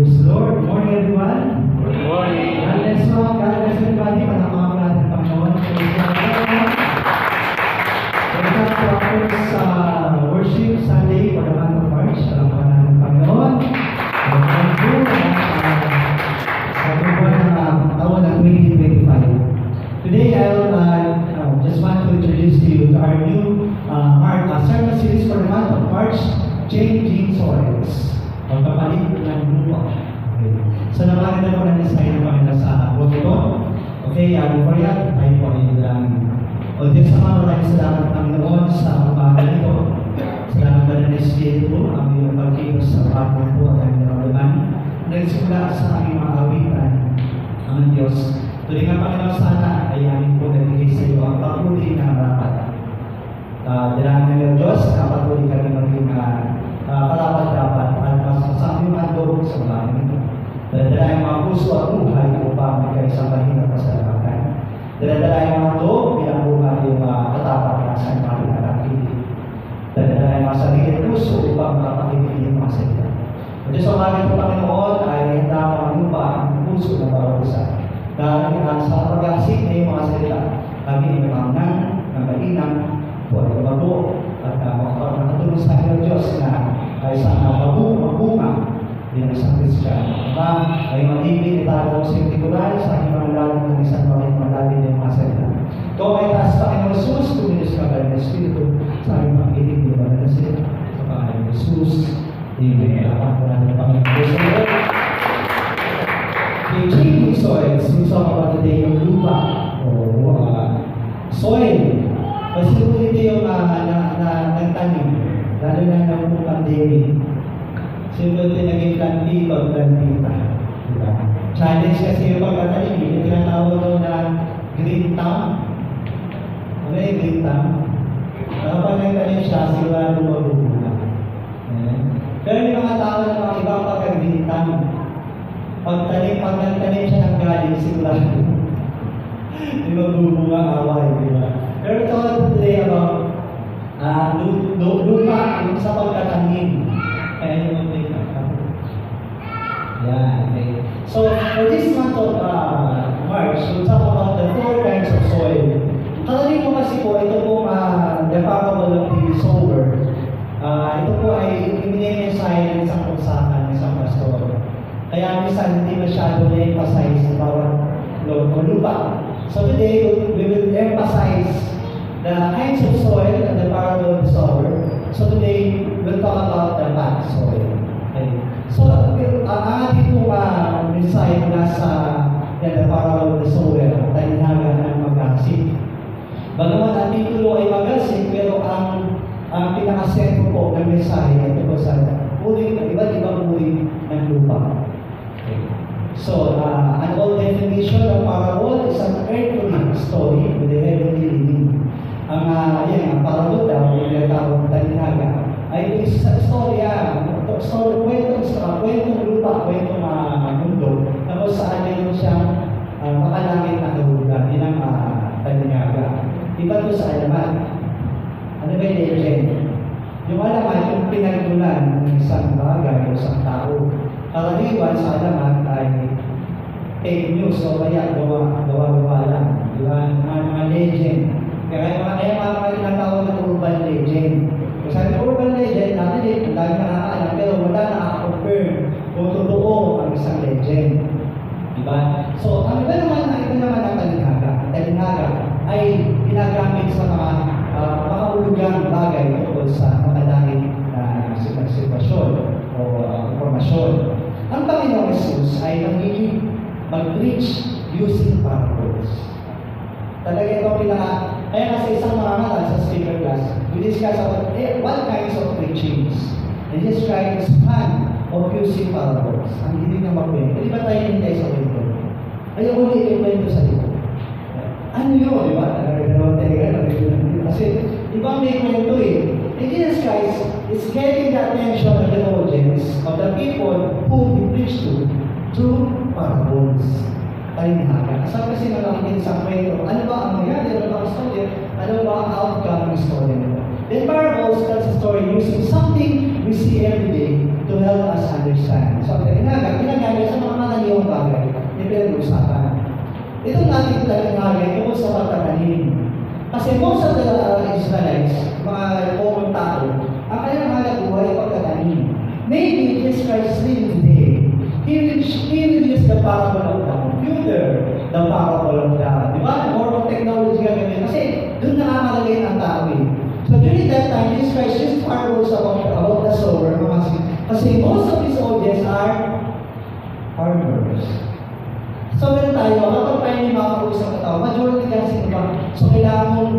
Praise the Lord. Good morning, everyone. Good morning. God bless you. God bless everybody. Panamama natin, Panginoon. Praise the Lord. Welcome to our first worship Sunday for the month of March. Panamama natin, Panginoon. Welcome to sa buwan ng taon ng 2025. Today, I just want to introduce to you our new sermon series for the month of March, Changing Soils. Pagpapalit ng lupa. Okay. So, napakita ko na design ng Panginoon sa buto. Okay, before yan, tayo po ay dalangin. O Diyos Ama, maraming salamat Panginoon sa umaga nito. Salamat ba na Espiritu, ang iyong pagkilos sa umaga po at ang nararamdaman. Nagsimula sa aming mga awitan, ang Diyos. Tuloy nga Panginoon, sana ay aming po nagbigay sa iyo ang pagpuli na marapat. Dalangin ng Diyos, kapatuloy kami maging karapat-dapat at masasabi yung handog sa mga ito. Daladala yung mga puso at buhay upang magkay sa mahina pasalamatan. Daladala yung mga ito, pinambuhay yung katapat na sa mga pinakakili. Daladala yung mga sarili at puso upang makapakilig yung mga salita. At sa mga ito Panginoon ay handa mga lupa ang puso ng bawat isa. Dahil sa pag-asik na yung mga salita, kami ay mamang ng mainang, buwan ng bago, at makatulong sa akin ng Diyos na ay sana magbunga din ang isang Kristiyan. Ay mag-ibig itago sa yung tikulan sa aking mga lalim ng isang malalim ng mga salita. Ito ay taas pa ng Jesus, kumilos ka ba ng Espiritu sa aking pag-ibig ng mga salita. Sa pangalan ng Jesus, Amen. Alapan ko natin ang Panginoon. Okay, changing soils. We talk about today yung lupa o soil. Kasi po ito yung nagtanim, lalo na ng pandemic. Simple din naging plantito at plantita. Diba? Challenge kasi yung pagkatanim, yung tinatawag doon na green thumb. Ano yung green thumb? Kapag nagtanim siya, sigurado magbubunga. Pero may mga tao na mga ibang pagka-green thumb. Pag nagtanim siya ng galing, sigurado. Hindi magbubunga away, diba? Pero ito today about lupa yung sa pagkatanim. Kaya yung take up. Yeah, okay. So, for this month of March, we'll talk about the 4 kinds of soil. Katanin mo kasi po, ito po the parable of the sower. Ito po ay i-mensahe ng isang pagsakan ng isang pastor. Kaya minsan hindi masyado na-emphasize sa bawat lupa. So today, we will emphasize the kinds of soil and the parable of the sower. So today, we'll talk about the bad soil. Okay. So, ang ating pong mensahe mula sa the parable of the sower, talinaga ng mag-asik. Bagaman ang titulo ay mag-asik, pero ang pinakasentro po ng mensahe ay ito sa iba't ibang uri ng lupa. Okay. So, an old definition of parable is an earthly story with a heavenly meaning. Ang parable daw, yung tinatawag na talinaga, ay isang istorya, kwentong lupa, kwentong mundo, na kung saan mayroon siyang makalangit na kahulugan, yun ang talinaga. Iba ito sa alaman. Ano ba yung legend? Yung alaman, yung pinagmulan ng isang bagay o isang tao. Karaniwan sa alaman ay fake news o kaya gawa lang. Diba? Mga legend. Kaya mga tinatawag ng urban legend. Kasi ang urban legend, natin ang dami nakakaalam, pero wala nakaka-confirm kung totoo ang isang legend. Diba? So, ito naman ang talinaga. Ang talinaga ay ginagamit sa mga makahulugang bagay tungkol sa makadangit na sitwasyon o informasyon. Ang Panginoong Jesus ay mag-preach using parables. Talaga ito kaya kasi isang mga sa speaker class, we discuss about what kinds of preachings. And just try to span of using parables. Ang hindi na magkwento. Di ba tayo hindi sa kwento? Ayaw ko hindi kwento sa ito. Ano yun, di ba? Kasi, di ba may kwento eh? And Jesus Christ is getting the attention of the audience, of the people whom He preached to, through parables. Talinaga. Kasama kasi nalaking sa kwento, ano ba ang nangyari? Ano ba ang story? Ano ba ang outcome ng story nito? Then parables tells a story using something we see every day to help us understand. So, talinaga, Kasi most of the Israelites, mga common tao, ang kanyang hanap buhay ay pagkatanim. Maybe Jesus Christ is living today. He will use the parable of the computer, the parable of the, di ba? More of technology ka ganyan. Kasi doon nakakalagay ng tao eh. So during that time, Jesus Christ used parables about the sower. Kasi most of his audience are farmers. So meron tayo, kapag tayo may makakausap na tao, majority kasi diba? So kailangan mong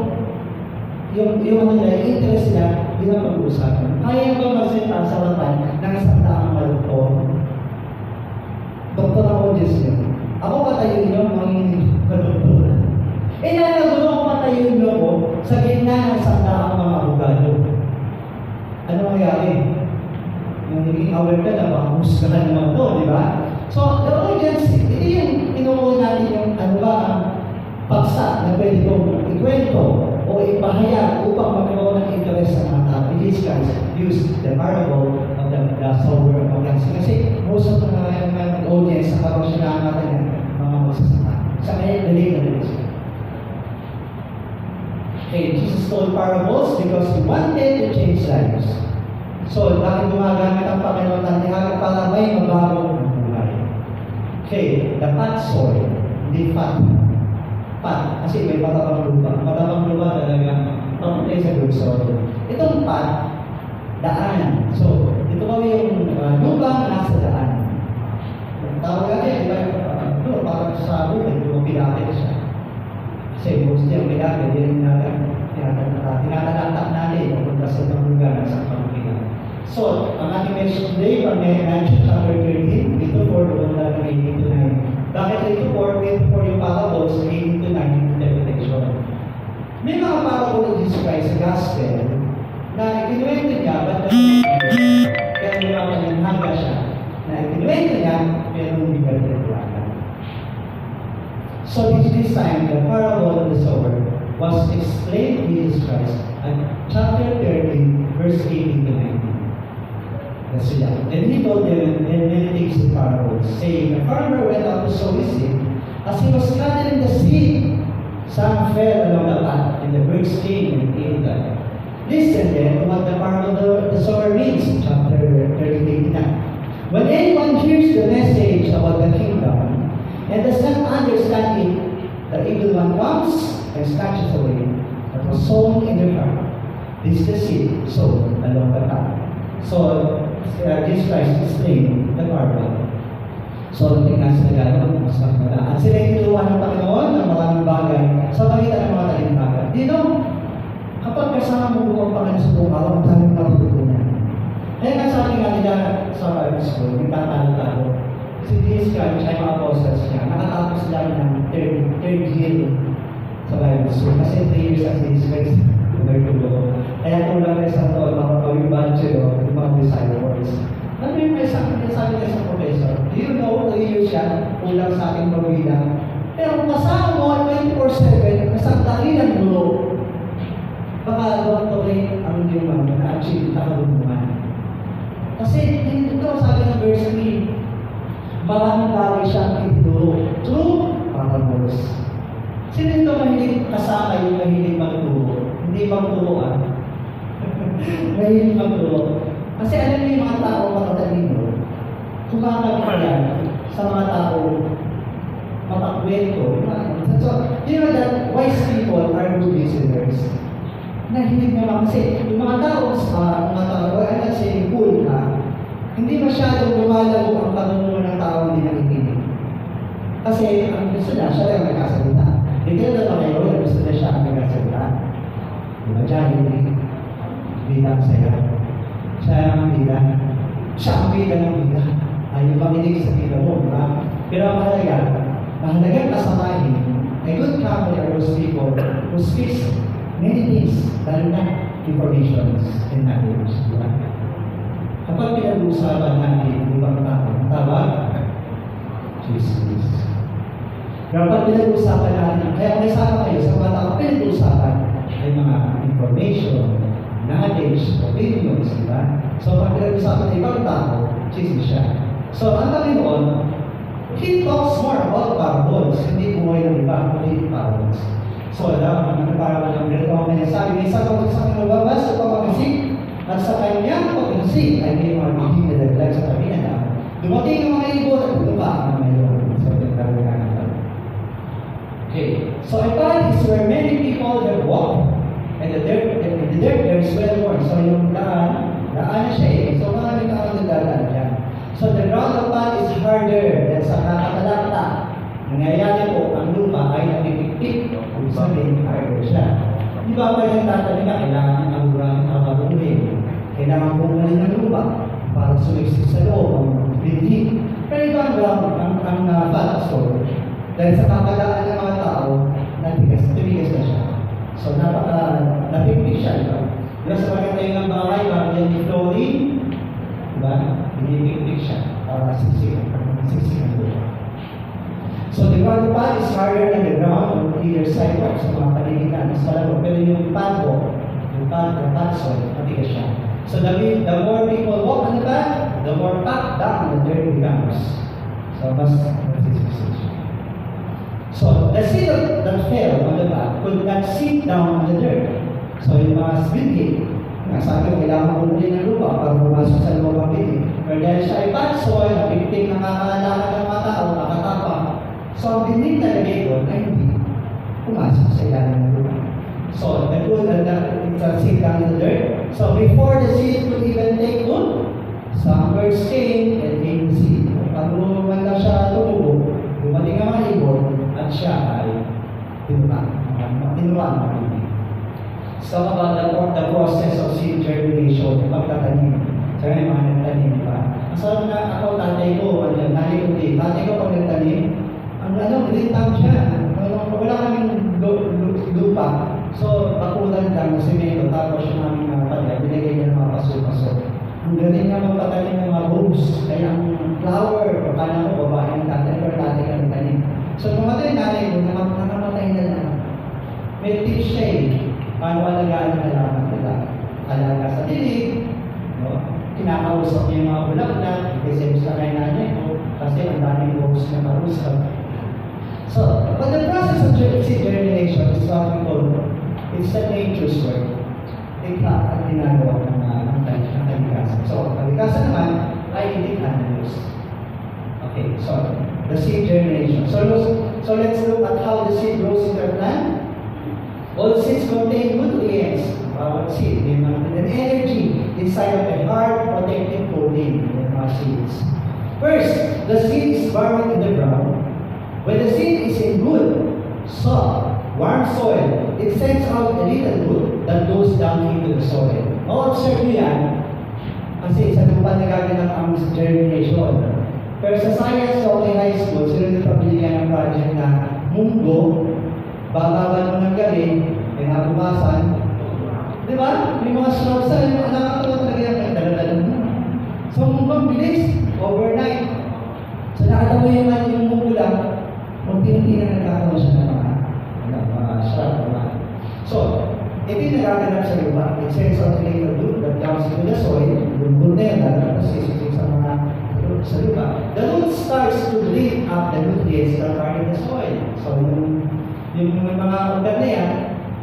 yung ano nila, yung interest nila, yun ang pag-uusapan. Kaya ba magsalita sa laban ng isang taong malutong? Doktor ang audience niyo. Ako patayin niyo, manginginig ka doktor. Nalagulo ko patayin niyo ko sa gitna ng isang taong mga abogado. Ano mangyari? Yung naging aware ka na, baka husgahan naman to, di ba? So, the audience, hindi yung inuulit natin yung ano ba ang paksa na pwede kong ikwento o ipahayag upang magkaroon ng interest sa mga tao. Jesus Christ used the parable of the sower of the kasi most of the audience sa parang sinakata niya mga magsasaka. Sa kanya, dali na rin siya. Okay, Jesus told parables because he wanted to change lives. So, bakit gumagamit ang Panginoon ng tihara para may mabago ng buhay? Okay, the fat soil, hindi fat. Fat, kasi may matabang lupa. Matabang lupa talaga, pang-play sa good soil. Itong fat, daan. So, ito kami yung lupa nasa daan. Tawag natin, di ba? Parang sa buhay, yung pinakit siya. Kasi most yung pinakit, yun yung tinatalatak natin papunta sa mga lugar na sa pamilya. So, ang ating message today, from Matthew chapter 13, dito 4, doon lang 18 to 9. Bakit dito 4? For yung parables, 18 to 9 interpretation. May mga parable of Jesus Christ sa gospel na ikinuwento niya, but kaya nilaman yung hanga siya, na ikinuwento niya, pero hindi ka rin. So this time, the parable of the sower was explained to Jesus Christ at chapter 13, verse 18 to 19. That's it. And he told them, and then takes the parable, saying, the farmer went out to sow his seed. As he was scattering the seed, some fell along the path, and the birds came and ate them. Listen then to what the parable of the sower means, chapter 13, 89. When anyone hears the message about the kingdom, and does not understand it, the evil one comes and snatches away what was sown in their heart. This is the seed sown along the path. So, Jesus Christ explained the parable. So, tingnan sa Tagalog, mas magandaan. Sila yung tinuwan ng Panginoon ng maraming bagay sa pagitan ng mga talimbagan. Dito, kapag kasama mo buong Panginoon sa buong araw, ang daming matutunan. Kaya nga sabi nga nila sa Bible school, yung tatalo-talo, si Jesus Christ ay mga apostles niya, nakatapos lang ng third year sa Bible school. Kasi 3 years as Jesus Christ, nagtulo. Kaya kung lang na isang taon, makapawing budget o yung mga disciples. Ano yung may sabi niya sa professor? Do you know, 3 years yan, kulang sa aking pagbilang. Pero kung kasama mo, 24/7, isang dahilan mo, baka doctorate ang hindi mo na-achieve na kalumuhan. Kasi, ito sabi ng verse 3, maraming bagay siyang ituturo. True? Parables. Sino ito mahilig kasama yung mahilig magturo? Hindi magturoan. Mahilig magturo. Kasi alam niyo yung mga tao matatalino, kumakagod yan sa mga tao matakwento. So, you know that wise people are good listeners. Nahilig naman kasi yung mga tao sa mga tao, ay kasi cool ha, hindi masyadong lumalago ang panunod ng tao hindi nakikinig. Kasi ang gusto niya, siya lang nagkasalita. Hindi na naman kayo, gusto niya siya ang nagkasalita. Diba dyan, hindi bilang sa'yo. Siya ang bilang. Siya ang bilang ng bilang. Ay, yung makinig sa bilang mo, diba? Pero ang mahalagang kasamahin, a good company are those people who speaks many things, lalo na informations and knowledge. Diba? Kapag pinag-uusapan natin ibang tao, tawag, Jesus. Kapag pinag-uusapan natin, kaya may sama kayo sa mga tao, pinag-uusapan ay mga information, knowledge, opinions, diba? So, pag pinag-uusapan ng ibang tao, Jesus siya. So, ang Panginoon, He talks more about parables, hindi buhay ng iba, kundi parables. So, alam, ang parable ng sabi, may isang pagkasak na lumabas sa pamamasik at sa kanyang pagkamasik ay may mga biging na dagdag sa tabi na daan. Dumating ang mga ibon at lupa ang mayroon. So, okay. So a path is where many people have walked, and the dirt there is well worn. So yung daan siya eh. So maraming tao nagdadaan dyan. So the ground of path is harder than sa kakatalakta. Nangyayari po, ang lupa ay napipikpik. Kung sabihin, harder siya. Di ba pa yung tatanong na kailangan ng aluran ng kapabuhin? Kailangan bumulan ng lupa para sumiksik sa loob ang binhi. Pero iba ang ground, ang path storage. Dahil sa kakalaan ng mga tao, tumigas na siya. So, napipik siya, diba? Diba sa pagkatayo ng bahay, parang yan ni flooring, diba? Pinipik siya para siksikan doon. So, the ground path is harder than the ground on either side of sa mga paligitan. Mas malabo. Pero yung path soil, matigas siya. So, the more people walk on the path, the more packed down the dirt becomes. So, mas siksikan siya. So, the seed that fell on the path could not sit down on the dirt. So, yung mga binhi, sabi ko, kailangan bumuli ng lupa para pumasok sa loob ng binhi. Pero dahil siya ay bad soil, napipik na kakalakan ng mga tao, nakatapang. So, ang binhi talaga doon ay hindi pumasok sa ilalim ng lupa. So, it's a seed down in the dirt. So, before the seed could even take root, some birds came and ate the seed. Pag lumaman na siya tumubo, dumating ang mga ibon, at siya ay tinuruan ng pag-ibig. So about the process of seed germination, pagtatanim. So yung mga nagtanim pa. So na ako, tatay ko, nanay ko din. Tatay ko pag nagtanim, nilintang siya. Wala kaming lupa. So pakulan lang, semento, tapos yung aming mga pala, binigay niya ng mga paso-paso. Ang galing niya magpatanim ng mga bulbs. Kaya ang flower, paano ko, babae ng tatay, pero tatay ka nagtanim. So, namatay nanay ko, nakamatay na lang. May tips siya eh. Paano alagaan na lang nila? Alaga sa dilig. No? Kinakausap niya yung mga bulaklak. Kasi sa kay nanay ko. Kasi ang daming rose na marusap. So, but the process of seed germination is what we call, it's a nature's work. Ika at ginagawa ng kalikasan. So, kalikasan naman ay hindi animals. Okay, so the seed germination. So let's look at how the seed grows in the plant. All seeds contain nutrients. Bawat seed, may mga energy inside of the hard protective coating ng mga seeds. First, the seed is buried in the ground. When the seed is in good, soft, warm soil, it sends out a little root that goes down into the soil. Observe niyo yan, kasi sa lupa nagaganap ang germination. Pero sa science sa high school, sila nagpabiligan ng project na munggo, bababan mo ng galing, pinabukasan. Di ba? May mga shrubs sa yung anak ko talaga yung dala-dala mo. So munggo, bilis, overnight. So nakita mo yung munggo lang, unti-unti na nagkakaroon siya ng mga shrub. So, ito yung nagaganap sa lupa. It sends out a little root that comes into the soil, yung na yun, tapos sisisig sa mga sa lupa. The root starts to breathe up the nutrients that are in the soil. So, yung mga organ na yan,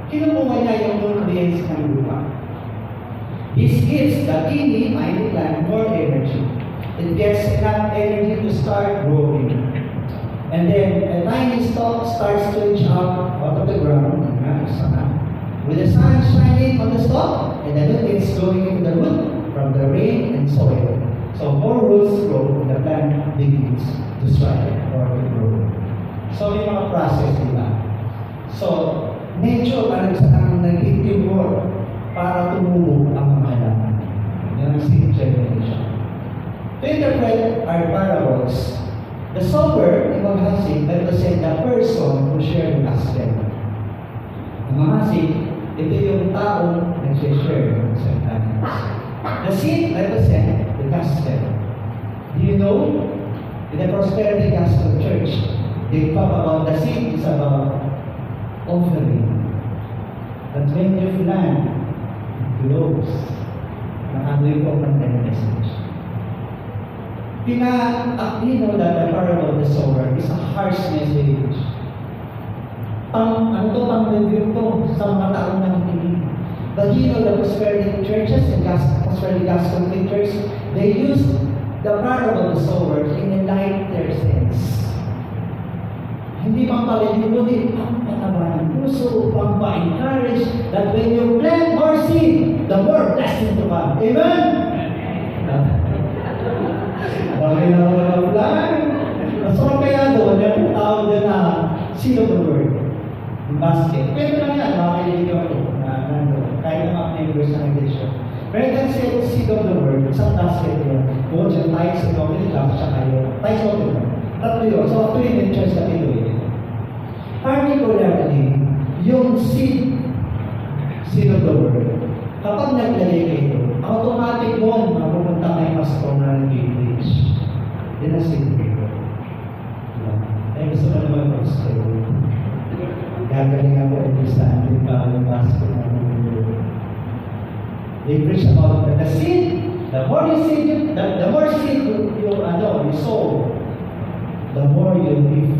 kinukuha niya yung nutrients ng lupa. This gives the teeny, tiny plant more energy. It gets enough energy to start growing. And then, a tiny stalk starts to reach out of the ground. With the sun shining on the stalk, and the nutrients going into the root from the rain and soil. So more roots grow, the plant begins to strive or to grow. So may mga process, di ba? So, nature ang nag-itimor para tumubo ang mga halaman. Yan ang seed germination. To interpret our parables, the sower, ibang hasig, represent the person who shared the gospel. Ang mga hasig, ito yung taong nag-share sa talents. The seed represent the gospel. Do you know, in the Prosperity Gospel Church, they talk about the seed is about offering. That when you plant, it grows. Nakabuhay po ng message. You know that the parable of the sower is a harsh message. Pang-review to sa mga taong nakikinig. But you know, the prosperity churches and prosperity gospel preachers, they use the parable of the sower in a lighter sense. Hindi pang palilimutin ang patawa ng puso upang pa-encourage that when you plant more seed, the more blessing to come. Amen? Bakit na ako nag-plan? So kaya doon, yung tawag doon na seed of the word. Basket. Pwede lang yan, makikinig ako na nandun. Kahit ang mga neighbors na nag-edition. Pero yung seed of the word, isang basket yun. Doon siya, tithes and offering, tsaka kayo. Tithes of the word. Tatlo yun. So, ito yung in-church na pinuwi. Particularly, yung seed of the word, kapag naglagay kayo, automatic doon, mapupunta kayo pastor na nag-English. Yan ang seed kayo. Ay, gusto ko naman pastor. Gagaling ako every Sunday pa ang pastor na nag-English. They preach about the seed. The more you seed, the more seed you sow, the more you live.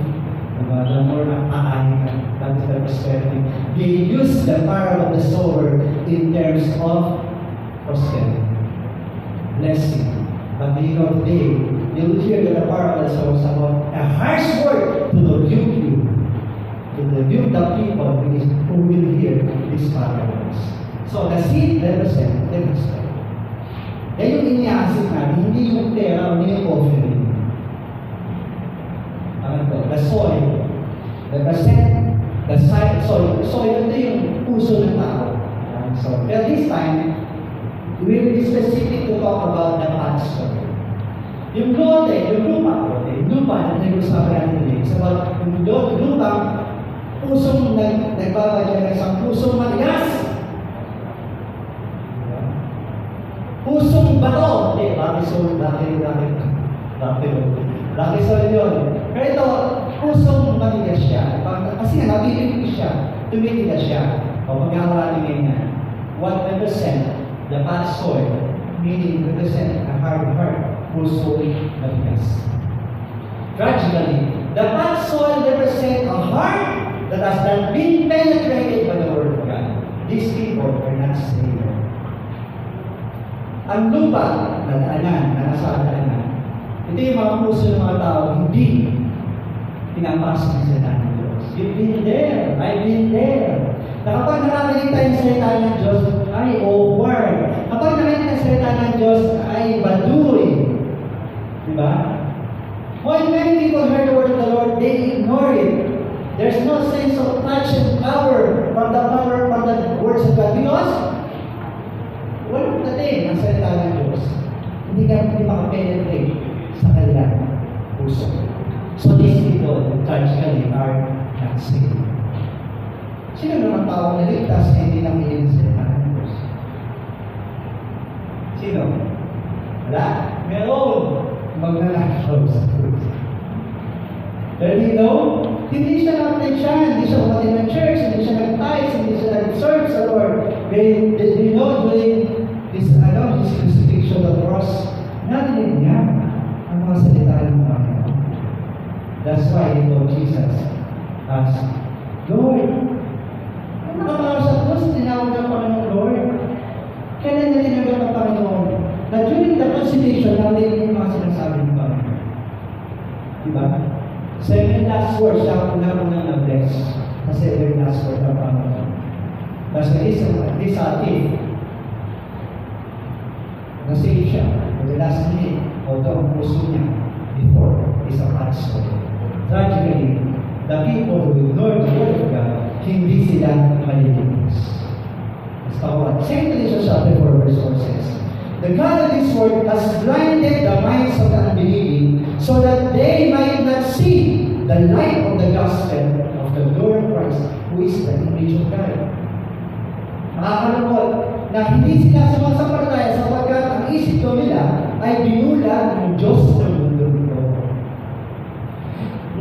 The more nakakain ka. That is the prosperity. They use the parable of the sower in terms of prosperity, blessing. But you know today, you will hear that the parable of the sower is about a harsh word to rebuke you, to rebuke the people who will hear these parables. So the seed represents the prosperity. Yan yung iniasip natin, hindi yung pera, hindi yung offering. The soil represent the soil. Soil ito yung puso ng tao. So, but this time, we will be specific to talk about the God's soil. Yung lote, yung lupa na nag-usapan natin today, it's about yung lupa, pusong nagbabadya ng isang pusong matigas. Pusong bato. Bakit soil? Laki soil yun. Pero ito, pusong matigas siya. Kasi nga, nabibigay siya. Tumitigas siya. O mag-aaralin ngayon na. What represent the bad soil, meaning represent a hard heart, puso matigas. Tragically, the bad soil represent a heart that has not been penetrated by the Word of God. These people are not saved. Ang lupa na daanan, na nasa daanan, ito yung mga puso ng mga tao, hindi pinapasok ng salita ng Diyos. You've been there. I've been there. Na kapag nakarinig tayo ng salita ng Diyos, ay awkward. Kapag nakarinig ng salita ng Diyos, ay baduy. Diba? When many people heard the word of the Lord, they ignore it. There's no sense of touch and power from the words of God. Because, walang dating ang salita ng Diyos. Hindi makapenetrate sa kanilang puso. So these people, tragically, are not saved. Sino naman tao na ligtas na hindi nakikinig sa salita ng Diyos? Sino? Wala? Meron! Magnanakaw sa Diyos. Pero you know, hindi siya nakatensya, hindi siya umatin ng church, hindi siya nag-tithes, hindi siya nag-serve sa Lord. You know, during this crucifixion of the cross, narinig niya ang mga salita ng Panginoon. That's why he told Jesus, Lord, ang nakaparaw sa cross, tinawag ng Panginoon, Lord. Kailan niya tinawag ng Panginoon? Na during the crucifixion, narinig yung mga sinasabi ng Panginoon. Diba? So yung last words, siya ako na na-bless. Kasi yung last word ng Panginoon. Tapos this thief, nasave siya. For the last minute, although ang puso niya before is a pastor. Tragically, the people who ignore the word of God, hindi sila maliligtas. Let's talk about 2 Corinthians chapter 4, verse 4 says, the God of this world has blinded the minds of the unbelieving so that they might not see the light of the gospel of the Lord Christ, who is the image of God. Nakakalungkot na hindi sila sumasampalataya sapagkat ang isip nila ay binulag ng Diyos ng mundo nito.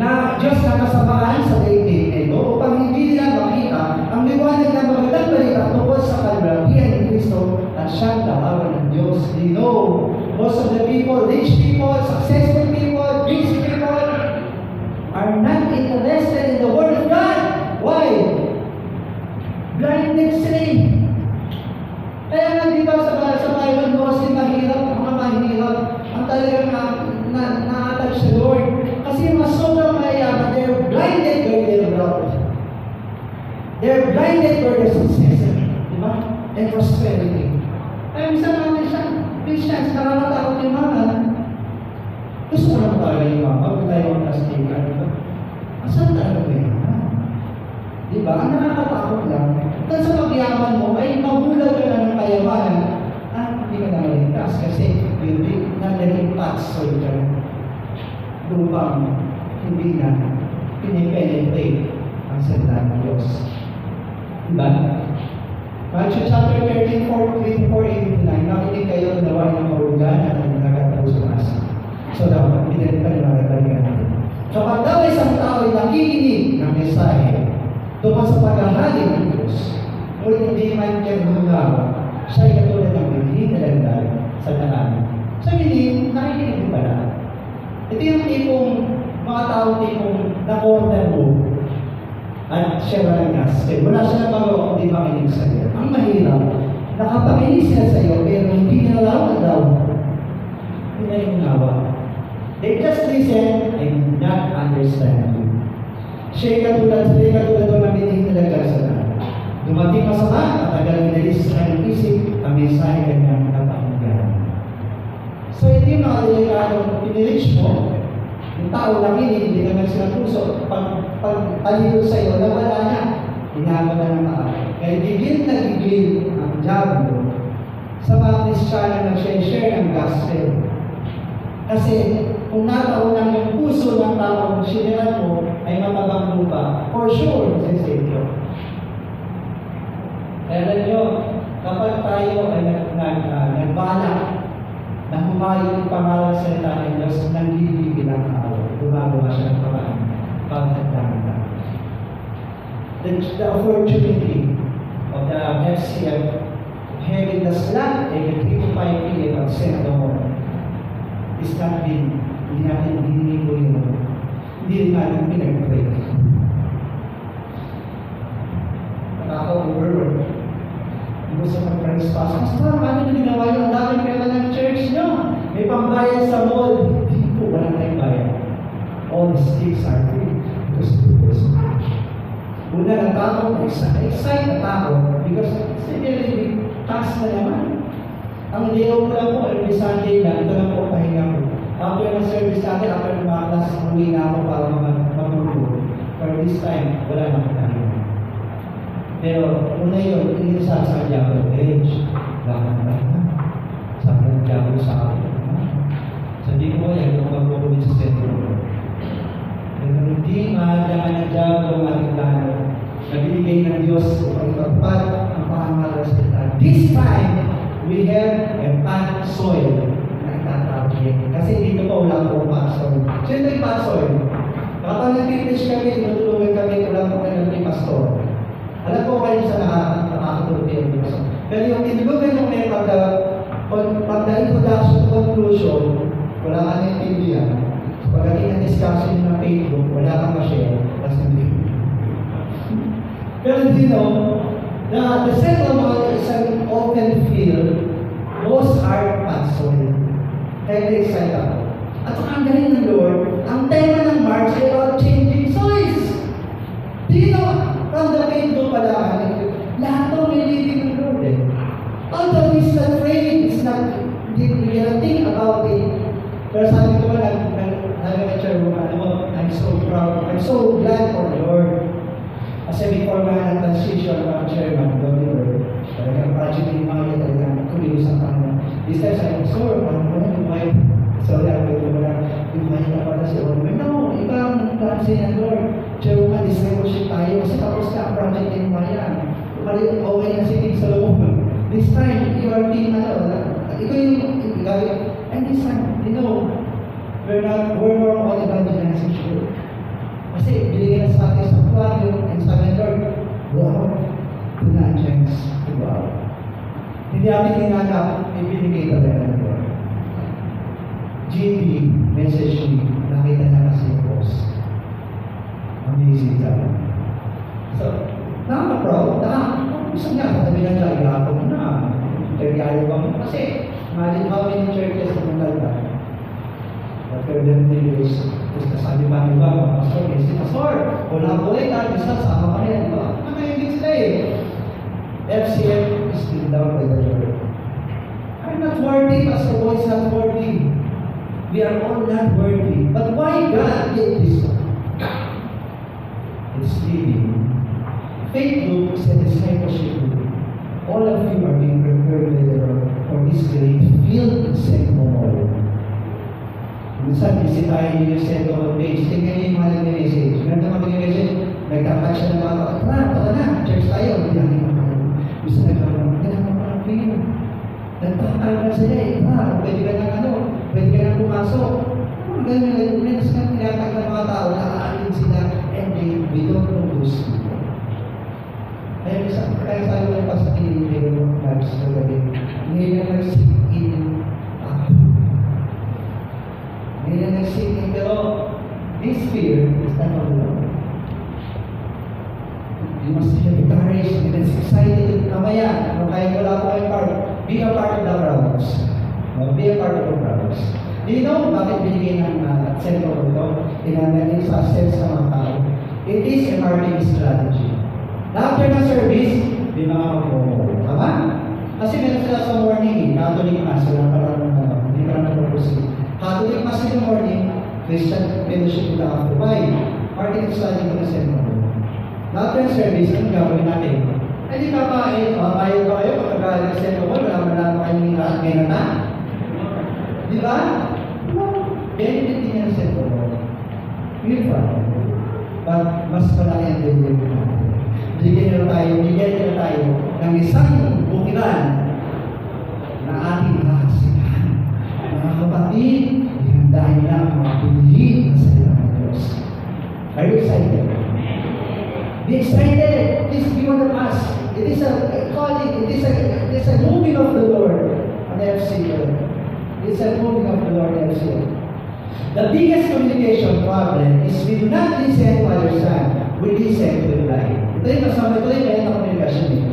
Na Diyos na kasamaan sa daigdig nito upang hindi nila makita ang liwanag ng magandang balita tungkol sa kalwalhatian ni Kristo at siyang tawagan ng Diyos. They know most of the people, rich people, successful people, busy people are not interested in the Word of God. Why? Blinded sila. kasi mga mahirap, ang talagang na-attach sa Lord. Kasi mas sobrang mayayaman, they're blinded by their wealth. They're blinded by their success, di ba? And prosperity. Ay, minsan natin siya, Christians, nakakatakot yung mga, gusto ko naman talaga yung mga, huwag tayo ang kastigan, di ba? Asan talaga ba yun? Di ba? Ang nakakatakot lang, dahil sa pagyaman mo, ay magulat ka na ng kayamanan, hindi ka na maligtas kasi yung naging patsoy ka lupang hindi na pinipenetrate ang salita ng Diyos. Diba? Matthew chapter 13, 4, 8-9, nakinig kayo na nawa ng kaulugan at nagkataw sa masa. So dapat, pinalitan yung nagkaligan natin. Kapag daw isang tao ay nakikinig ng mensahe tungkol sa paghahalik ng Diyos, ngunit hindi man niya gumagawa, siya ay katulad ng hindi nalagdag sa daan. So, hindi, nakikinig din pala. Ito yung tipong, mga tao tipong na-corner mo at siya walang gas. Wala siya na magawa kung di makinig sa iyo. Ang mahirap, nakapakinig siya sa iyo pero hindi nalaman daw. Hindi na yung nawa. They just listen and not understand you. Siya'y katulad doon ng hindi nalagdag sa daan. Dumating masama at agad nilalis sa kanyang isip ang mensahe kanyang napakinggan. So, hindi mga delikadong pinirich mo, yung tao lang hindi naman sila puso. Pag talilo sa iyo, nawala na. Hinago na ng tao. Kaya gigil na gigil ang diablo sa mga Kristiyano na share ng gospel. Kasi kung nataunan yung puso ng tao na siniran mo ay matabang lupa, for sure, masisave. Kaya alam nyo, kapag tayo ay nagbalak na humayo yung pangalan sa salita ng Diyos, nanggigigil ang tao. Gumagawa siya ng paraan para tagdahan tayo. The opportunity of the FCF having the slot every 3 to 5 p.m. at St. Dominic is not been, hindi natin hiningi ko yun. Hindi rin natin pinag-pray. Nakaka-overwork. Gusto mag-praise pass. Pastor, ano na ginawa yun? Ang daming pera ng church nyo. May pambayad sa mall. Hindi po, wala tayong bayad. All the stakes are free. Because of this. Una, natakot, excite na tao. Because, really, task na naman. Ang liyaw ko lang po, every Sunday lang, ito lang po pahinga ko. After ng service natin, after ng mga class, umuwi na ako para matulog. For this time, wala na ako pahinga. Pero, una yun, hindi sa diablo, bakit ba? Sabi ng diablo sa akin. Sabi ko, yan, kung magpupulit sa sentro. Pero hindi maalaman ng diablo ang ating plano. Nabibigay ng Diyos upang ipagpad ang pangalan sa salita. This time, we have a pot soil na itatawag. Kasi dito pa wala po pot soil. Sino yung pot soil? Kapag nag-teach kami, tinutulungan kami, wala po kayo ng pastor. Alam ko kayo sa nakakatulog yung Diyos. Pero yung tinulugan yung may pagka-introduction conclusion, wala ka na yung TV yan. Pagdating ng discussion ng Facebook, wala kang ma-share. Tapos hindi. Pero hindi the settlement is an open field. Most are pastoral. Kaya na-excite ako. At ang galing ng Lord, ang tema ng March ay about changing soils. Dito, from the Facebook pala, lahat ng may leading ng Lord eh. Although he's not afraid, he's not, he cannot think about it. Pero sabi ko ba, I'm so proud, I'm so glad for the Lord. Kasi before nga ng transition ng chairman, Lord, talagang project yung mga yun, talagang kulilos ang Panginoon. This time, sabi ko, sir, ano mo yung wife? Sorry, ako ito mo lang, yung wife na pala si Lord. No, ibang kasi ng Lord. Chairman, discipleship tayo, kasi tapos na ang project yung mga yan. Okay na si sa loob. This time, you are being, ikaw yung gawin. And this time, we're more on evangelizing sure. Kasi binigyan na sa atin sa aquarium and sa akin, Lord, go out to the chance to go out. Hindi natin hinanap, ibinigay talaga ng Lord. GB, message me, nakita na kasi yung post. Amazing ka. So, nakaka-proud, gusto niya, sabi na siya, ihapon mo na. Interview ba mo? Kasi, Imagine how many churches na punta. After them 3 days, tapos nasabi pa niba, mga pastor, si pastor, wala ko eh, isa sama ka rin, di ba? Nakaibig sila eh. FCM is still down by the Lord. I'm not worthy, Pastor Boy is not worthy. We are all not worthy. But why God did this? It's living. Faith group is a discipleship group. All of you are being prepared by the Lord for this great field in St. Memorial. Minsan, bisitahin niyo yung St. Memorial page. Tingnan niyo yung mga nag-message. Meron naman nag-message, nagtatag siya ng mga tara na, church tayo. Gusto nagkakaroon feeling. Nagtatag sila eh. Pwede ka nang pumasok. Ganyan, minsan nga tinatag ng mga tao, nakaalin sila, and we don't know those people. Kaya sabi ko pa sa kinilin ng lives na gabi, hindi na nag-sink in ako. Hindi na nag-sink in, pero this fear is not of the Lord. You must be encouraged and excited. Mamaya, kung kaya wala po kayo part, be a part of the crowds. Be a part of the crowds. Do you know bakit binigay ng sentro ito? Inangaling sa sense ng mga tao. It is a marketing strategy. After ng service, di mga mag-promote. Tama? Kasi meron sila sa morning, Catholic Mass, wala pa lang hindi pa lang nag-proceed. Catholic Mass in the morning, Christian fellowship in the after. Why? Marketing strategy ko na sentro. After service, ano gagawin natin? Ay, di kakain, ayaw ba kayo pagkagaling ng sentro ko, wala man lang kayo ngayon na? Di ba? Benefit din yan sa ito. Yun pa. But mas malaki ang benefit natin. Bigyan nila tayo ng isang bukiran na ating nakasihan. Mga kapatid, dahil lang mga pinili na sa ilang ng Diyos. Are you excited? Be excited! Please be one of us. It is a calling, it is a moving of the Lord on FCL. It's a moving of the Lord FCL. The biggest communication problem is we do not listen to understand, we listen to reply. Ito yung kasama, ito yung kaya na komunikasyon eh.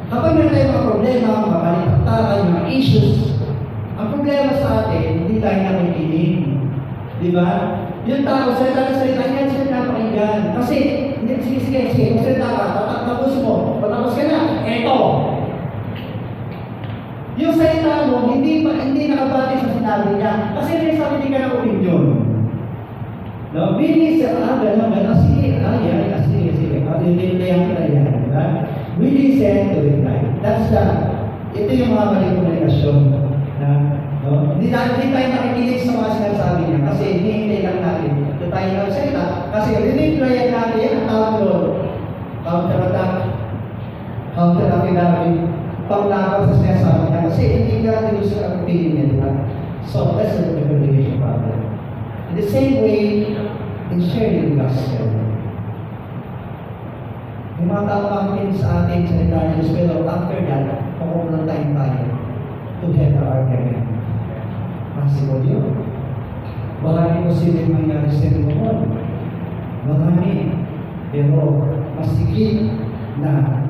Kapag meron tayong mga problema, mga balitaktaran, mga issues, ang problema sa atin, hindi tayo nakikinig. Di ba? Yung tao, salita, yan sila napakinggan. Kasi, sige, kung salita ka, tapos mo, patapos ka na, eto. Yung salita mo, hindi nakabati sa sinabi niya. Kasi may sabi ka ng opinion. No? Bilis, gano'n, sige, sige. Pag-ilayan kita yan, di ba? We listen to reply. Ito yung mga maling komunikasyon. No? Hindi tayo nakikinig sa mga sinasabi niya kasi hinihintay lang natin. Ito tayo nagsalita kasi rinimplayan natin ang tawag doon. Counter-attack namin. Panglaban sa sinasabi niya kasi hindi ka natin gusto ang opinion niya, di ba? So, that's the communication problem. In the same way, in sharing the gospel. May mga tao makikinig sa ating salita ng Diyos, pero after that, pakukulang tayo to have our argument. Possible yun. Marami posibleng mangyari sa inyo mo. Marami. Pero, mas higit na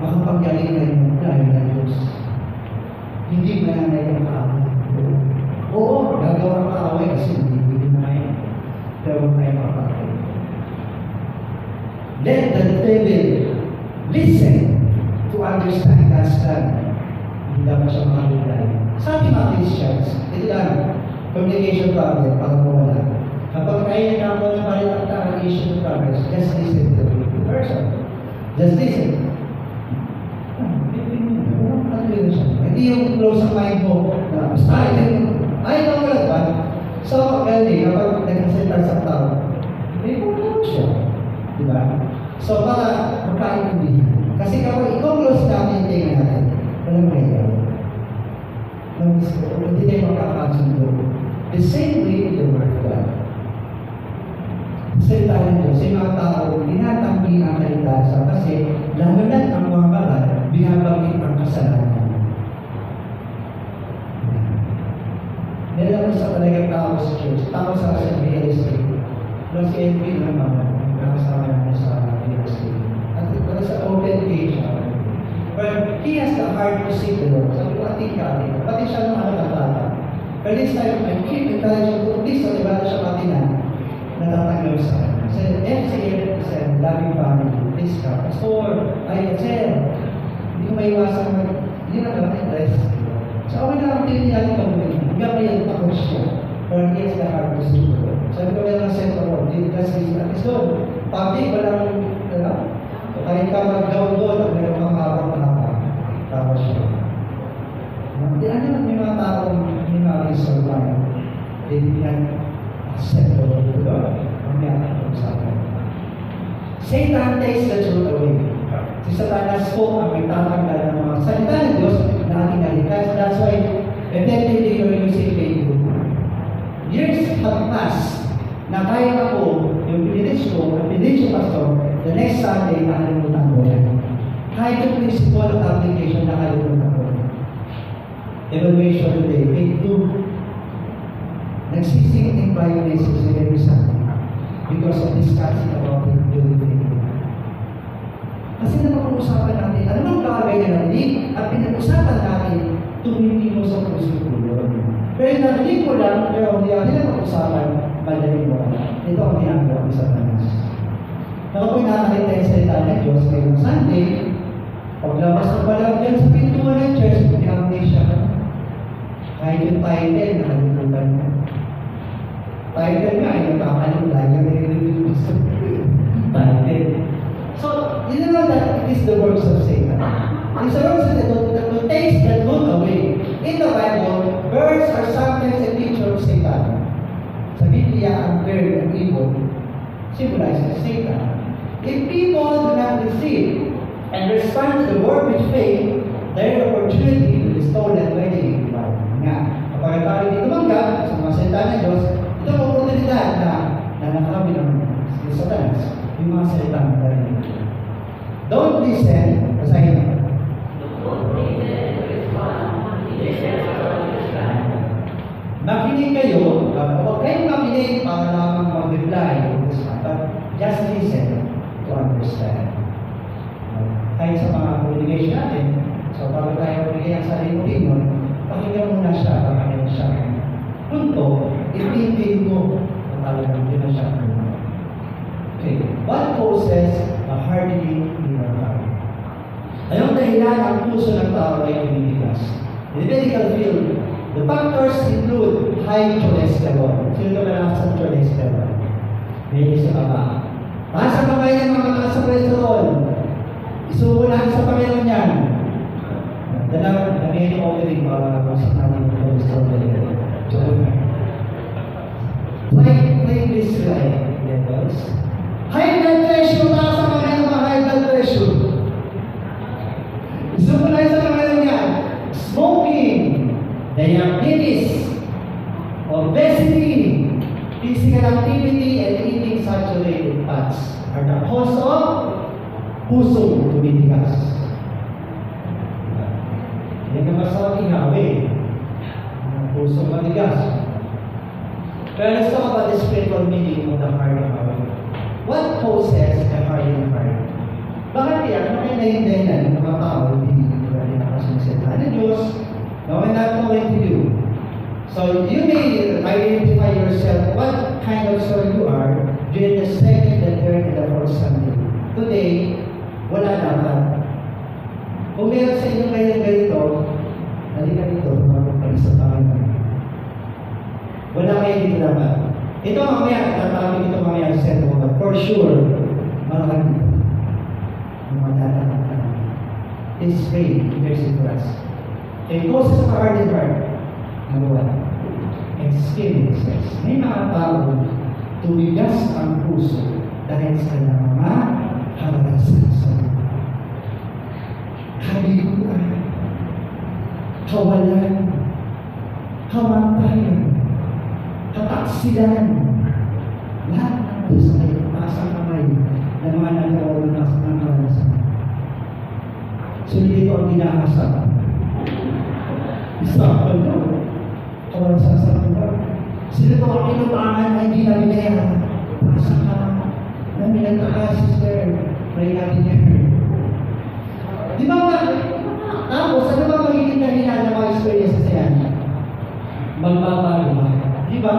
makapagaling na yung dahil ng Diyos. Hindi mananay ang kaaway. Oo, gagawa ang kaaway kasi hindi na ngayon. Pero huwag tayo makapagay. Let the devil listen to understand God's plan. Hindi dapat siya makakilala. Sa ating mga Christians, ito lang, communication problem, para mawala. Kapag kayo nagkakaroon ng balitaktakan issue of progress, just listen to the person. Just listen. Hindi yung close ang mind mo na basta ay ito wala ba? So, ganyan, kapag nagkasalita sa tao, may problema siya. Di ba? So, para magkaintindihan. Kasi kapag ikaw close natin yung tingin natin, walang mayroon. Hindi tayo makakasundo. The same way with the word of God. Salita ng Diyos, yung mga tao, tinatanggi ang kalitasan kasi lalo na ang mga balat, binabanggit ang kasalanan. Meron sa talagang tao sa church, tao sa real estate. Plus NP naman, nakasama namin sa real estate. At ito sa open page. But he has the heart to seek the Lord. Sabi ko, ating kati. Pati siya nung nakakata. But this time, I keep encouraging to please, so diba siya pati na natatanggap sa akin. Said, FCA, said, loving family, please ka. Pastor, I said, hindi ko maiwasan hindi na naman interest. So, okay na ang pinili pag gabriel ako siya. Pero he has the heart to seek the Lord. Sabi ko, meron ng center of kasi at so, public, walang, kahit ka mag-down doon, at meron kang hawak. Tapos siya. May mga taong may mga resolve. Hindi yan accept the word of God. Mamaya ang usapan. Satan takes the truth away. Si Satanas po ang may tatanggal ng mga salita ng Diyos na ating nalikas. That's why, effectively, you're using Facebook. Years have passed na kaya ako, yung pinilits ko, pastor, the next Sunday, nakalimutan ko yan. Kahit yung principle of application, nakalimutan ko yan. Evaluation today, week 2. Nagsising in private places every Sunday because of discussing about it during the day. Kasi napag-uusapan natin, ano bang bagay na narinig at pinag-usapan natin tumindi mo sa puso ko yun. Pero narinig ko lang, pero hindi natin napag-usapan, madaling mo. Ito ang ginagawa ko sa tanas. Ako pinakakita yung salita ng Diyos ngayong Sunday, paglabas ko pala dyan sa pintuan ng church, pinakakita siya. Kahit yung title, nakalimutan mo. Title nga, yung kakalimutan, yung nire-review sa title. So, you know that it is the works of Satan. It's the works of Satan to taste that good away. In the Bible, birds are sometimes a picture of Satan. Sa Biblia, ang bird and evil symbolizes Satan. If people do not receive and respond to the word with faith, their opportunity will be stolen by the evil one. Nga, kapag tayo di tumanggap sa mga salita ng Diyos, ito ang oportunidad na nanakabi ng Satanas, yung mga salita ng Diyos. Don't listen, basahin na. Makinig kayo, huwag kayong makinig para lamang mag-reply, but just listen to understand. Kahit sa mga communication natin, so bago tayo magbigay ang sarili opinion, pakinggan muna siya, pakinggan siya. Punto, ipipin mo na talagang yun na siya. Okay, what causes a hardening in our heart? Ayong dahilan ang puso ng tao ay kuminigas. In the medical field, the factors include high cholesterol. Sino na lang sa cholesterol? May isa pa ba? Taas ang kamay ng mga mataas sa cholesterol. Isubo natin sa Panginoon yan. Dalang nangyayin yung offering para masak natin yung cholesterol. Triglyceride levels. High blood pressure, taas ang kamay ng mga high blood pressure. Isubo natin sa Panginoon yan. Smoking. Diabetes, obesity, physical activity, and eating saturated fats are the cause of pusong tumitigas. Hindi ka masakit hawi. Pusong matigas. Pero let's talk about the spiritual meaning of the hardened heart. What causes a hardened heart? Bakit kaya? Bakit nahindahin ng mga tao hindi nakasunsita ng Diyos? No, we're not going to do. So you may identify yourself what kind of soul you are during the second, the third, and the fourth Sunday. Today, wala dapat. Kung meron sa inyo ngayon ganito, halika dito, magpapag sa Panginoon. Wala kayo dito dapat. Ito mamaya, tatawag ito mamaya sa sentro, but for sure, marami dito. Magdadaan ka namin. Please pray, intercede for us. It causes a hardened heart. Number one, experiences. May mga tao tumigas ang puso dahil sa kanyang mga karanasan sa buhay. Kabiguan, kawalan, kamatayan, kataksilan, lahat ng ito sa pasang kamay ng mga nagkaroon ng karanasan. So, dito ang ginahasap. Isa pa ito. Kawalan sa sasabuhan. Sila ito ang pinutangan na hindi namin naya. Pasa ka namin nagkaka, sister. Pray natin yan. Di ba ba? Tapos, ano ba magiging dahilan ng mga experiences na yan? Magbabago ba? Di ba?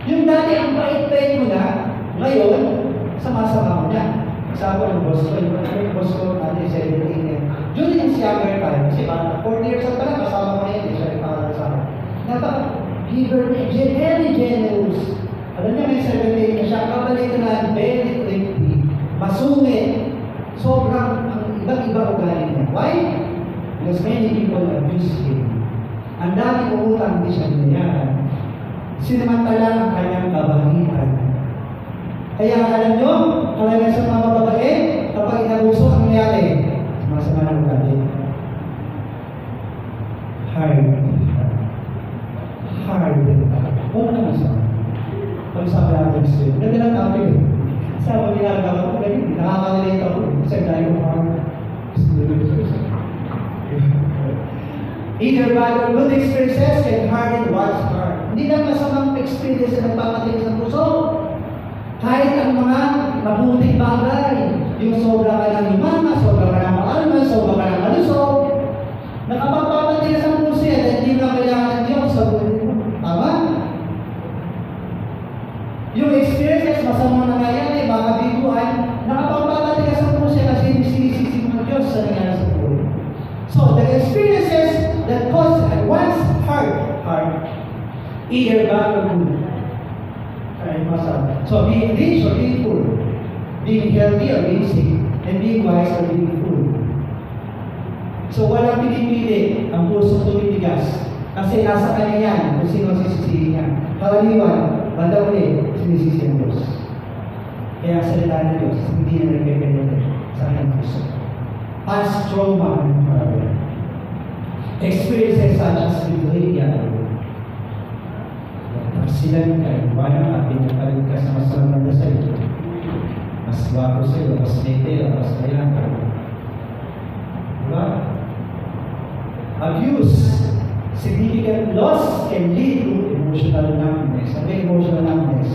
Yung dati ang bait-bait mo na, ngayon, sama-sama mo na. Kasama ng boss ko, yung boss ko, natin 17 yan. Doon yung younger time, kasi bata, 40 years old pa lang, kasama ko na yan, siya yung pangalan sa akin. Napaka-giver niya, very generous. Alam niya, may 17 na siya, kabalik na, very thrifty, masungit, sobrang, ang ibang-iba ugali niya. Why? Because many people abuse him. Ang dami umutang, hindi siya binayaran. Sinamantala ang kanyang kabahitan. Kaya alam nyo, talaga sa mga babae, kapag inabuso, ang nangyari? Masama ng ugali. Hard. Huwag na masama. Pag-sabi natin siya. Ganda lang natin eh. Sabi ginagawa ko, nakaka-relate ako. Kasi dahil ko hard. Either bad or good experiences can harden one's heart. Hindi lang masamang experience na nagpapatilis sa puso. Kahit ang mga mabuting bagay, yung sobra ka ng imama, sobra ka ng maalma, sobra ka ng malusog, nakapagpapatilis sa puso yan at hindi na kailangan ng Diyos sa buhay mo. Tama? Yung experiences, masamang nangyayari, mga biguan, nakapagpapatilis sa puso yan kasi sinisisi ng Diyos sa nangyayari sa buhay. So, the experiences that cause one's heart, either bad or good. So, being rich or being poor, being healthy or being sick, and being wise or being fool. So, walang pinipili ang puso tumitigas. Kasi nasa kanya yan kung sino sisisihin niya. Karaniwan, banda ulit, sinisisi ang Diyos. Kaya salita ng Diyos, hindi na nagpipilite sa kanyang puso. Past trauma and power. Experiences such as betrayal. Silan ka, iwanan ka, pinapalit ka sa mas maganda sa iyo. Mas wapo sa iyo, mas nete, mas kailan ka. Diba? Abuse, significant loss can lead to emotional numbness. Sabi emotional numbness.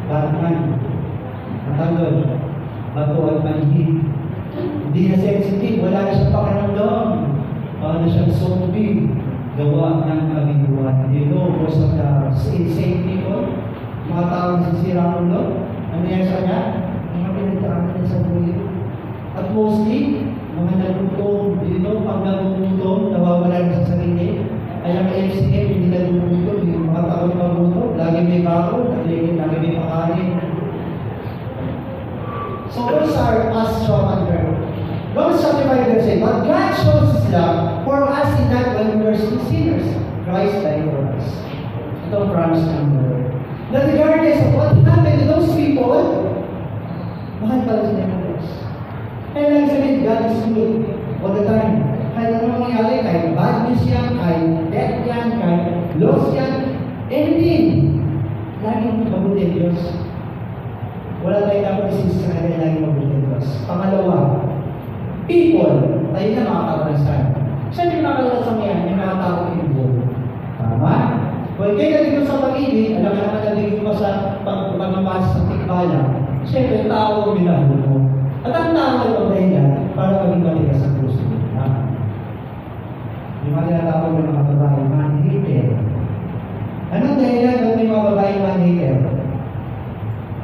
Batman, matanggal, bato at manhid. Hindi na sensitive, wala na siyang pakiramdam. Paano siyang zombie? Gawa ng kabiguan. You know, most of the same people, mga taong nasisira ang ulo, ano yan sa kanya? Mga pinagdaanan niya sa buhay. At mostly, mga nagutom, dito, pag nagutom, nawawala na sa sarili. Ay ang MCM, hindi nagutom, yung mga taong nagutom, lagi may bako, lagi may pakain. So, those are us trauma and hurt. Romans chapter 5 verse 8, but God shows His love for us in that when we were still sinners, Christ died for us. Ito ang promise ng Lord. That regardless of what happened to those people, mahal pala sila ng Diyos. Kaya lang sabihin, God is good all the time. Kahit anong mangyari, kahit bad news yan, kahit death yan, kahit loss yan, anything, laging mabuti ang Diyos. Wala tayong dapat isisi sa kanya, laging mabuti ang Diyos. Pangalawa, people, tayo na makakarasan. Siyempre makakarasan mo yan, yung mga tao involved. Tama? Kung kayo nandito sa pag-ibig, alam ka naman nandito pa sa pagmamahal sa tikbala, siyempre tao ang binahul mo. At ang tao ay pagdahilan para maging matigas ang puso. Yung mga tinatawag ng mga babae, man-hater. Anong dahilan kung may mga babae man-hater?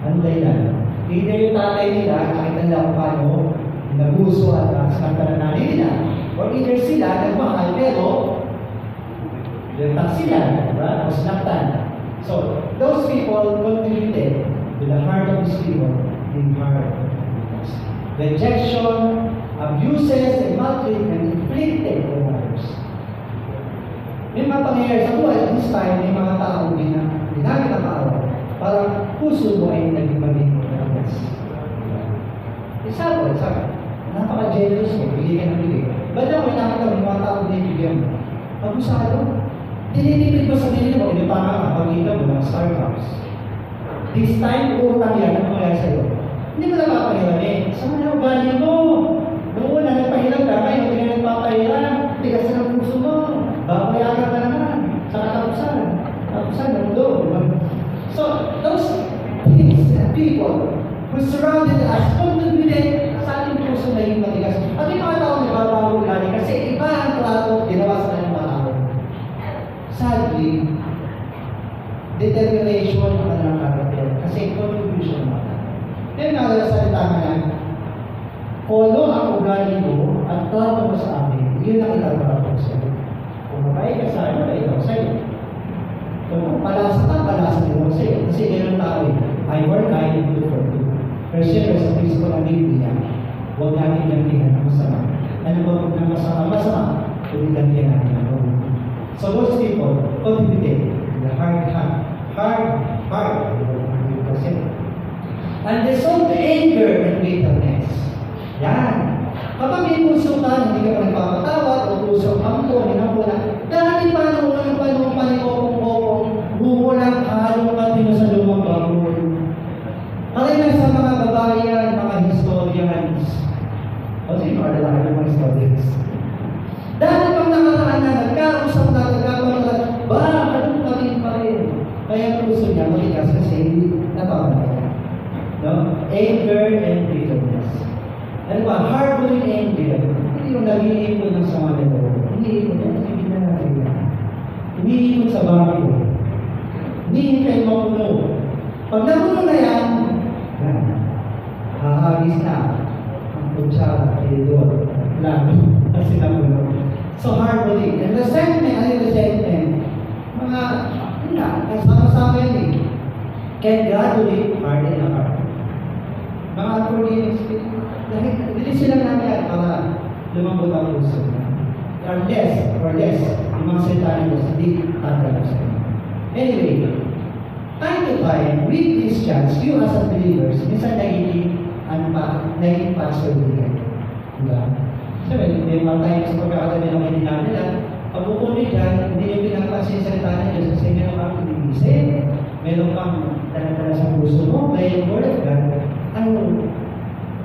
Anong dahilan? Either yung tatay nila, nakita nila kung paano nabuso at sinagtanan na nila. Or either sila nagmahal pero lintak sila, diba? O sinaktan. So, those people contributed to the heart of these people in heart. Rejection, abuses, and maltreatment inflicted on others. May mga pangyayari sa buhay at this time, may mga tao ginamit ang tao para puso mo ay naging maging example, napaka-generous mo, bigay ka ng bigay. Ba't ako nakita ng mga tao binibigyan mo? Pag-usado, tinitipid mo sa sarili mo, inipangan ka, pagkita mo ng Starbucks. This time, utang yan, ano kaya sa'yo? Hindi mo napapahiram eh. Saan na ugali mo? Noong una, nagpahiram ka, ngayon, hindi ka nagpapahiram. Tigas na ng puso mo. Babayaran ka naman. Sa katapusan. Katapusan, namulo. So, those people who surrounded us contributed sa ating puso na yung matigas. At yung mga tao determination ng kanilang karakter. Kasi contribution naman. Kaya nakasalita nga yan, follow ang ugali mo at trato mo sa amin. Yun ang itatrato ko sa'yo. Kung mabay ka sa akin, mabay ka sa'yo. Kung palasa ka, palasa din ako sa'yo. Kasi gano'n tao eh. I work, I do for you. Pero siyempre sa Kristo ng Biblia, huwag natin gantihan ang masama. Ano ba huwag ng masama? Huwag gantihan natin ang masama. So those people contributed the hard heart, and they sold the anger and bitterness. Yan. Kapag may puso ka, hindi ka pa nagpapatawad, o puso ang po, dahil paano unang panikopong-kopong, buhulang halong pati sa lumang baboy. Karamihan sa mga babayan, mga historians, o sino ka lalaki ng mga historians? Dahil pag nakaraan na, nagkausap na, anong pa rin. Kaya puso niya, malikas kasi hindi napapalaya. No? Anger and bitterness. Ano ba? Harboring anger. Hindi yung nag-iipon ng sama nito. Iniipon yan, hindi na natin yan. Iniipon sa bangko. Hindi kayo mapuno. Pag napuno na yan, hahagis na ang kutsara, edor, lalo, kasi napuno. So harboring. And resentment, mga, yun na, kasama-sama yan eh. Can gradually harden the heart. Mga unforgiveness, dahil hindi sila namin para lumambot ang puso. Or less, yung mga salita nito, hindi tanda sa inyo. Anyway, time to time, we Christians, you as believers, minsan naging pastor din. Diba? Sabi, may mga tayo sa pagkakatabi ng kanila nila, pagpupunin dyan, hindi yung pinapansin sa salita ng Diyos kasi meron kang pinigisip, meron kang talatala sa puso mo, by the word of God,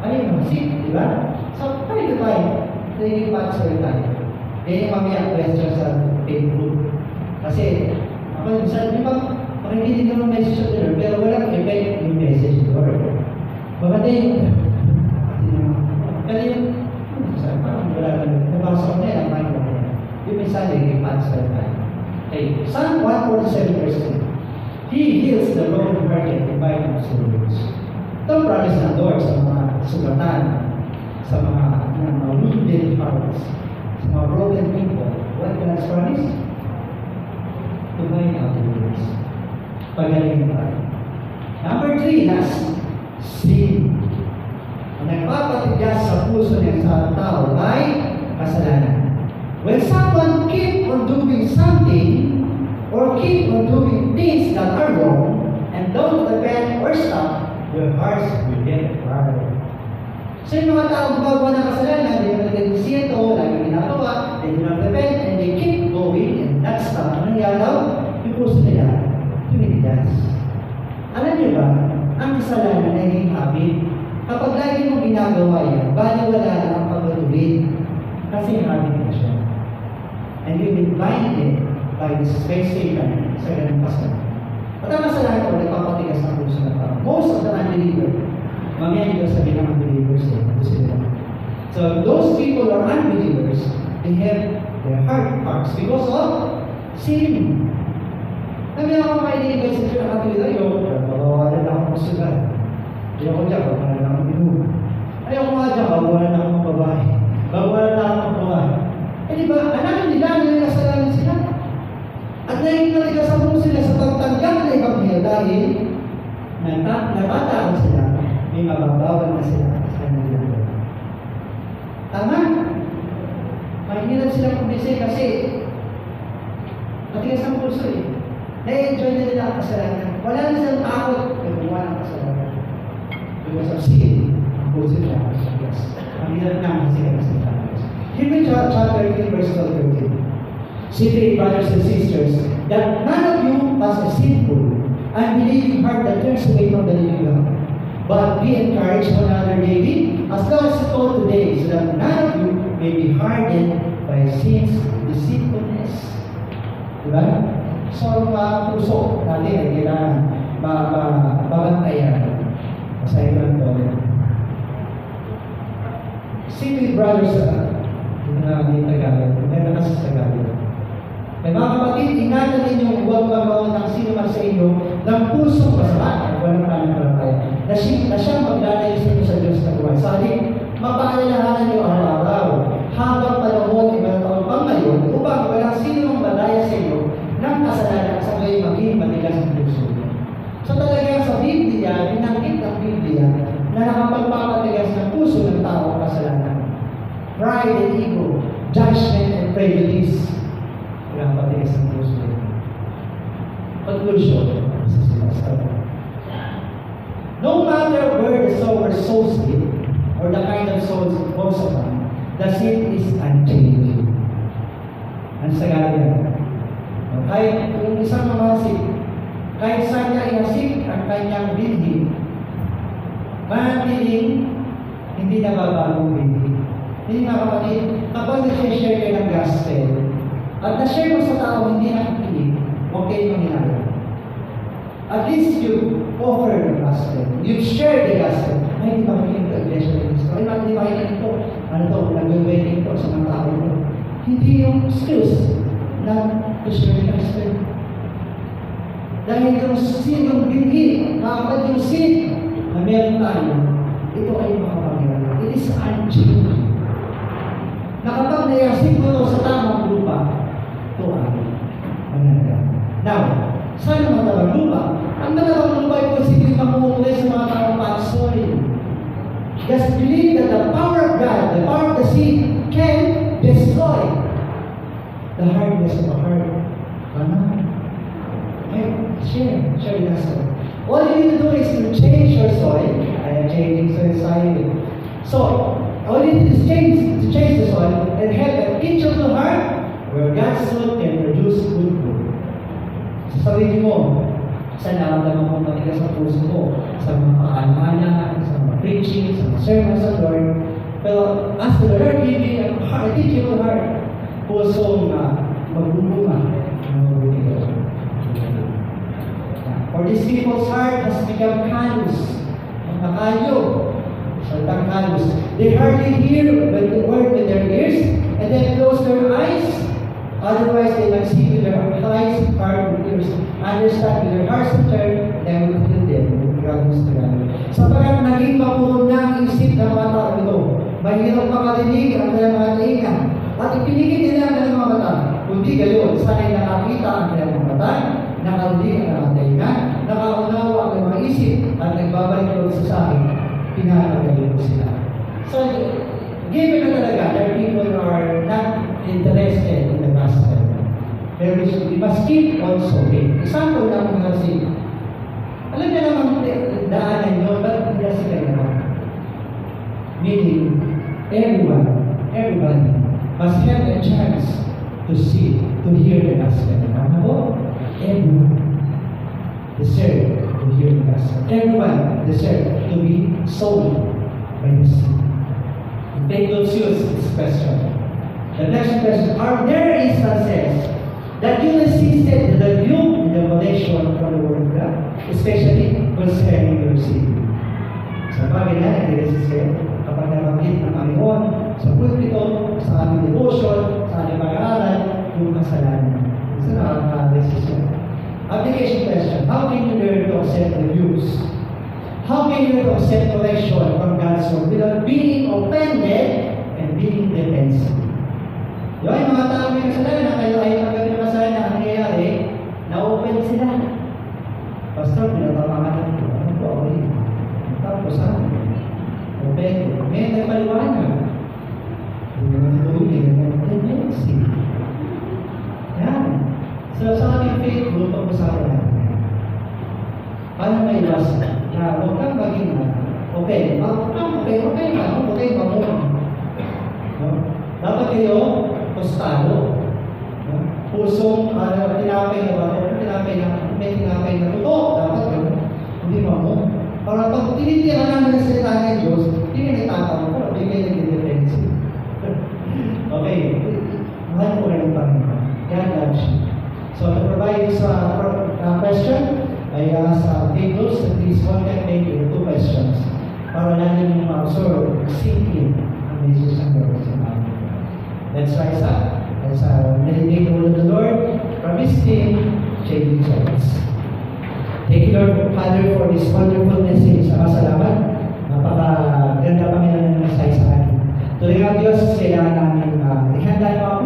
ayun, di ba? So, time to time, naging pastor tayo. Kaya yung mamaya question sa Facebook. Kasi, ako minsan, di ba, makikinig ka ng message sa Lord, pero walang effect yung message sa Lord. Baka din, parang wala ka nabasa ko na yan, ang mind ko na yan. Yung minsan, naging pastor tayo. Okay, Psalm 147 verse 2. He heals the broken-hearted and binds up souls. Ito promise ng Lord sa mga sugatan, sa mga wounded hearts, sa mga broken people. What God's promise? To bind up the wounds. Pagaling tayo. Number 3, that's sin. Ang nagpapatigas sa puso niya sa tao ay kasalanan. When someone keep on doing something, or keep on doing things that are wrong, and don't repent or stop, your hearts will get hard. So yung mga tao gumagawa ng kasalanan, hindi na nag-inisip ito, lagi ginagawa, they do not repent, and they keep going, and not stop. Anong yalaw? Yung puso nila, tumitigas. Alam niyo ba, ang kasalanan ay naging habit. Kapag lagi mong ginagawa yan, baliwala lang ang pagtutuwid. Kasi habit na siya. And you've been blinded by this space Satan sa ganang kasalanan. At ang kasalanan ko, nagpapatigas ng puso ng tao. Most of the unbelievers, mamaya hindi ko sabihin ng unbelievers So those people are unbelievers, they have their hearts because of sin. Sabi ako mga iniibig sa siya nakatuloy, ayoko, pagawalan ako ng sugal. Ayoko dyan, pagawalan ako ng binuha. Ayoko nga dyan, pagawalan ako ng babae. Pagawalan ako ng babae. Eh di ba, anak nila, kasalanan sila. At naging naligas sa puso sila sa pagtanggap na Ebanghelyo dahil natatakot sila, may mababawal na sila sa kanilang buhay. Tama? Mahirap silang kumbisi kasi matigas ang puso eh. Na-enjoy na nila ang kasalanan. Wala na silang takot na gumawa ng kasalanan. Because of sin, ang puso nila ang matigas. Ang hirap naman sila kasalanan. Hebrews chapter 18 verse 12-13. See, brothers and sisters, that none of you has a sinful, unbelieving heart that turns away from the living God. But be encouraged one another daily, as long as you told today, so that none of you may be hardened by sin's deceitfulness. Diba? So, ang puso natin ay kailangan mabantayan. Masaya lang ito. See, brothers, hindi na Tagalog. Hindi na kasi Tagalog. Kaya mga kapatid, ingatan ninyo huwag magawa ng sino man sa inyo ng pusong masama at walang pananampalataya na siyang maglalayo sa inyo sa Diyos na buhay. Sa halip, mapaalalahanan niyo araw-araw habang panahon ay mga taon pang ngayon upang walang sino mang madaya sa inyo ng kasalanan sa kayo maging matigas ng puso. So talagang sa Biblia, binanggit ang Biblia na nakapagpapatigas ng puso ng tao ang kasalanan. Pride and ego, judgment and prejudice. Nakapatigas ng puso. Conclusion. No matter where the sower sows it, or the kind of soul it falls upon, the seed is unchanging. Ang sagad yan. Kahit yung isang mamasik, kahit saan niya inasik ang kanyang binhi, manatiling hindi nababagong binhi. Hindi nga kapatid, kapag nag-share kayo ng gospel, at na-share mo sa tao hindi nakikinig, huwag kayo mangyari. At least you offer the gospel. You share the gospel. Ay, hindi ba kayo ito? Iglesia ng Cristo. Ay, hindi ba kayo ito? Ano ito? Nag-wedding ito sa mga tao ito. Hindi yung skills na to share the gospel. Dahil yung sin, yung binhi, kapag yung sin na meron tayo, ito ay makapangyarihan. It is unchanging. Na kapag nayasip mo ito sa tamang lupa, ito ay mangyarihan. Now, saan ang matabang lupa? Ang matabang lupa ay posibleng mamukulay sa mga taong patsoy. Just believe that the power of God, the power of the seed, can destroy the hardness of the heart. Ano? Okay, share the gospel. All you need to do is to change your soil. I am changing society. So, all you need is to change the soil and have an inch of the heart where God's soul can produce good fruit. Sa sarili mo, sa naramdaman mo matigas sa puso mo, sa mga paalala, sa mga preaching, sa mga sermon sa Lord. Pero as the Lord give you a heart, teach you a heart, pusong magbubunga ng mabuti ko. For these people's heart has become callous. Ang nakalyo, saltang callous. They hardly hear the word with their ears, and then close their eyes. Otherwise, they might see with their eyes, heart, and ears, understand with their hearts and turn, then will feel them. Sapagkat naging mapuro na ang isip ng mga tao ito. Mahirap makarinig ang kanilang mga tainga. At ipinigit nila ang kanilang mga mata. Kundi gayon, sana'y nakakita ang kanilang mga mata, nakarinig ang kanilang tainga, nakaunawa ang kanilang mga isip, at nagbabalik ulit sa akin, pinapagaling ko sila. So, given na talaga that people are not interested in the gospel, we must keep on sowing. Example lang mga sin. Alam niyo naman daanan nyo, ba't hindi kasi kayo naman? Meaning, everybody must have a chance to see, to hear the gospel. Ano? Everyone deserve to hear the gospel. Everyone deserve to be sold by the seed. Take those use this question. The next question, are there instances that you resisted the rebuke and the revelation from the Word of God, especially concerning your sin? Sa bagay na, nag-resist kayo kapag nabanggit ng Panginoon sa pulpito, sa aming devotion, sa aming pag-aaral, yung kasalanan. Isa nakaka-resist yan. Application question, how can you learn to accept rebukes? How can you learn to accept correction from God's Word without being offended and being defensive? Yung mga tao may kasalanan na kayo ay pagkabi na kasalanan na nangyayari, na-open sila. Pastor, pinatapangan ito. Ano po ako yun? Tapos open. May nagpaliwanag. Yan. So sa ating faith group, pag-usapan natin. Paano may iwas na huwag kang maging okay ba mo? Dapat kayo tostado. Pusong tinapay na ba? May tinapay na totoo. Dapat gano'n. Hindi mo. Para pag tinitira namin ang salita ng Diyos, hindi ka nagtatawag ko, hindi kayo nag-defensive. Okay. Mahal po rin ang Panginoon. God loves you. So to provide this question, I ask Pedros to please contact me with the 2 questions para natin yung ma-absorb, sink in ang message ng Lord sa mga. Let's rise up. And sa meditate the word of the Lord from His name, changing souls. Thank you, Lord Father, for this wonderful message. Salamat. Napaka-ganda kami na nangyasay sa akin. Tuloy nga Diyos, kailangan namin ihanda yung mga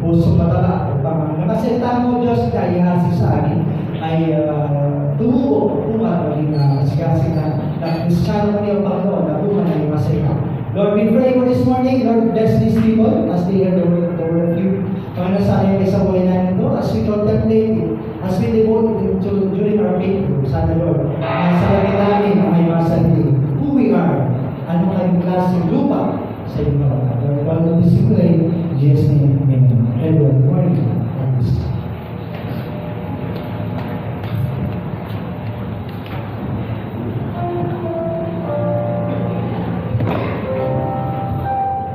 puso mataba, upang nakasalita mo Diyos na ihasi sa amin ay tumubo, maging masigasig na Kristyano kami ang Panginoon, na na masaya. Lord, we pray for this morning. Lord, bless these people as they hear the word of you. Panginoon, sana yung isang buhay namin ito as we contemplate it, as we devote to during our faith. Sana Lord, sa labi namin ay masarili who we are, ano kayong klaseng lupa sa inyong mga. Lord, all of this we pray, in Jesus' name.